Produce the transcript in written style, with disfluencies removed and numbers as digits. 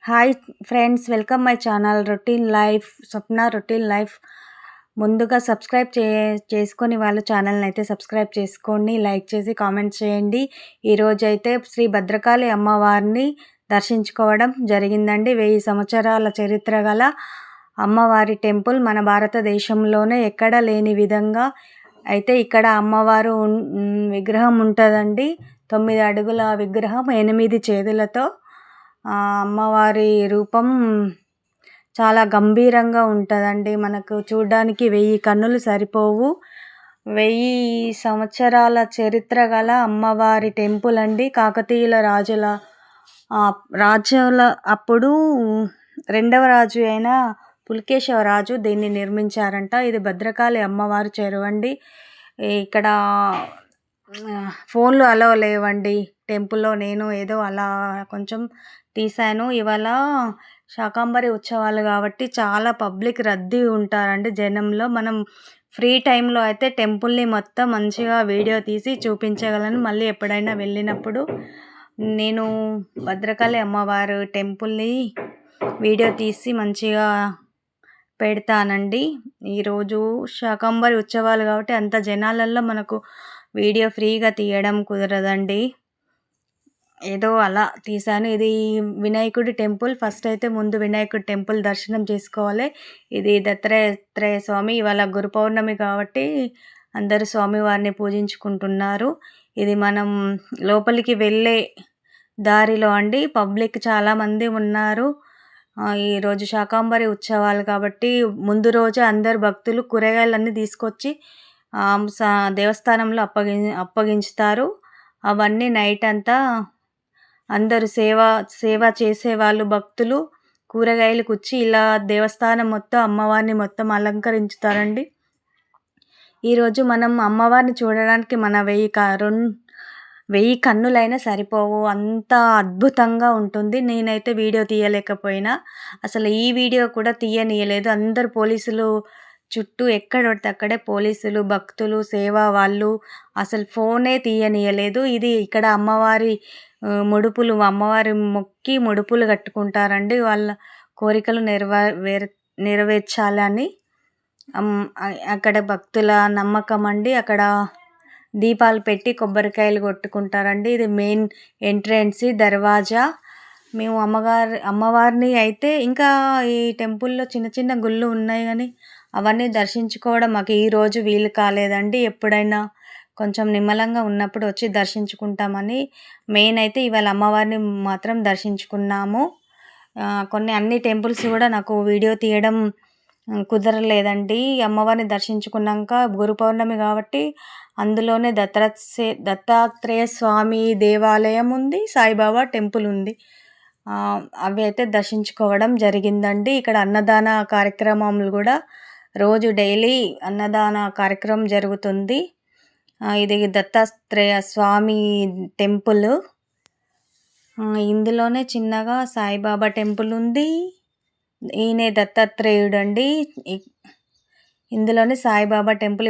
Hi friends, welcome my channel routine life Swapna routine life. ముందుగా subscribe చేసుకొని వాళ్ళు ఛానల్ని అయితే సబ్స్క్రైబ్ చేసుకోండి, లైక్ చేసి కామెంట్ చేయండి. ఈరోజైతే శ్రీ భద్రకాళి అమ్మవారిని దర్శించుకోవడం జరిగిందండి. 1000 సంవత్సరాల చరిత్ర గల అమ్మవారి టెంపుల్ మన భారతదేశంలోనే ఎక్కడ లేని విధంగా అయితే ఇక్కడ అమ్మవారు విగ్రహం ఉంటుందండి. 9 అడుగుల విగ్రహం, 8 చేతులతో. అమ్మవారి రూపం చాలా గంభీరంగా ఉంటుందండి. మనకు చూడ్డానికి 1000 కన్నులు సరిపోవు. 1000 సంవత్సరాల చరిత్ర గల అమ్మవారి టెంపుల్ అండి. కాకతీయుల రాజుల అప్పుడు రెండవ రాజు అయిన పులికేశవ రాజు దీన్ని నిర్మించారంట. ఇది భద్రకాళి అమ్మవారి చెరువండి. ఇక్కడ ఫోన్లు అలో లేవండి టెంపుల్లో. నేను ఏదో అలా కొంచెం తీశాను. ఇవాళ శాకంబరి ఉత్సవాలు కాబట్టి చాలా పబ్లిక్ రద్దీ ఉంటారండి జనంలో. మనం ఫ్రీ టైంలో అయితే టెంపుల్ని మొత్తం మంచిగా వీడియో తీసి చూపించగలను. మళ్ళీ ఎప్పుడైనా వెళ్ళినప్పుడు నేను భద్రకాళి అమ్మవారు టెంపుల్ని వీడియో తీసి మంచిగా పెడతానండి. ఈరోజు శాకంబరి ఉత్సవాలు కాబట్టి అంత జనాలల్లో మనకు వీడియో ఫ్రీగా తీయడం కుదరదండి. ఏదో అలా తీశాను. ఇది వినాయకుడి టెంపుల్. ఫస్ట్ అయితే ముందు వినాయకుడి టెంపుల్ దర్శనం చేసుకోవాలి. ఇది దత్తాత్రేయ స్వామి. ఇవాళ గురు పౌర్ణమి కాబట్టి అందరూ స్వామివారిని పూజించుకుంటున్నారు. ఇది మనం లోపలికి వెళ్ళే దారిలో అండి. పబ్లిక్ చాలామంది ఉన్నారు. ఈరోజు శాకంబరి ఉత్సవాలు కాబట్టి ముందు రోజే అందరు భక్తులు కూరగాయలన్నీ తీసుకొచ్చి దేవస్థానంలో అప్పగించుతారు. అవన్నీ నైట్ అంతా అందరూ సేవ చేసేవాళ్ళు భక్తులు కూరగాయలు కుచ్చి ఇలా దేవస్థానం మొత్తం అమ్మవారిని మొత్తం అలంకరించుతారండి. ఈరోజు మనం అమ్మవారిని చూడడానికి మన 1000 కన్నులైనా సరిపోవు, అంత అద్భుతంగా ఉంటుంది. నేనైతే వీడియో తీయలేకపోయినా, అసలు ఈ వీడియో కూడా తీయనీయలేదు. అందరు పోలీసులు చుట్టూ ఎక్కడ పడితే అక్కడే పోలీసులు, భక్తులు, సేవ వాళ్ళు అసలు ఫోనే తీయనీయలేదు. ఇది ఇక్కడ అమ్మవారి అమ్మవారి మొక్కి ముడుపులు కట్టుకుంటారండి. వాళ్ళ కోరికలు నెరవేర్చాలని అక్కడ భక్తుల నమ్మకం అండి. అక్కడ దీపాలు పెట్టి కొబ్బరికాయలు కొట్టుకుంటారండి. ఇది మెయిన్ ఎంట్రెన్స్ దర్వాజా. మేము అమ్మవారిని అయితే ఇంకా ఈ టెంపుల్లో చిన్న చిన్న గుళ్ళు ఉన్నాయి కానీ అవన్నీ దర్శించుకోవడం మాకు ఈరోజు వీలు కాలేదండి. ఎప్పుడైనా కొంచెం నిమ్మలంగా ఉన్నప్పుడు వచ్చి దర్శించుకుంటామని మెయిన్ అయితే ఇవాళ అమ్మవారిని మాత్రం దర్శించుకున్నాము. అన్ని టెంపుల్స్ కూడా నాకు వీడియో తీయడం కుదరలేదండి. అమ్మవారిని దర్శించుకున్నాక గురు పౌర్ణమి కాబట్టి అందులోనే దత్తాత్రేయ స్వామి దేవాలయం ఉంది, సాయిబాబా టెంపుల్ ఉంది. అవి అయితే దర్శించుకోవడం జరిగిందండి. ఇక్కడ అన్నదాన కార్యక్రమాలు కూడా రోజు డైలీ అన్నదాన కార్యక్రమం జరుగుతుంది. ఇది దత్తాత్రేయ స్వామి టెంపుల్. ఇందులోనే చిన్నగా సాయిబాబా టెంపుల్ ఉంది. ఈయనే దత్తాత్రేయుడు అండి. ఇందులోనే సాయిబాబా టెంపుల్.